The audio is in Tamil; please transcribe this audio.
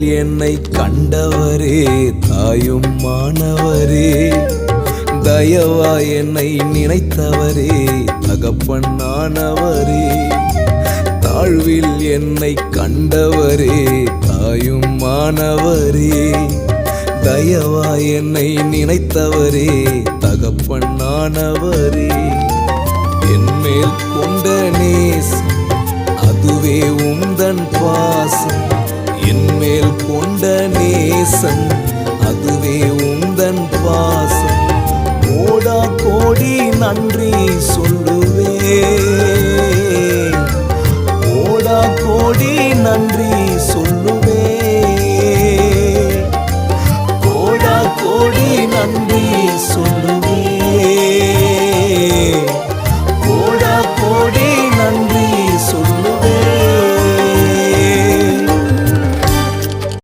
என்னை கண்டவரே தாயும் மாணவரே, தயவா என்னை நினைத்தவரே தகப்பனானவரே, தாழ்வில் என்னை கண்டவரே தாயும் மாணவரே, தயவா என்னை நினைத்தவரே தகப்பனானவரே, என்மேல் கொண்ட நேசம் அதுவே உந்தன் பாசம், என்மேல் கொண்ட நேசம் அதுவே உந்தன் பாசம், கோடா கோடி நன்றி சொல்லு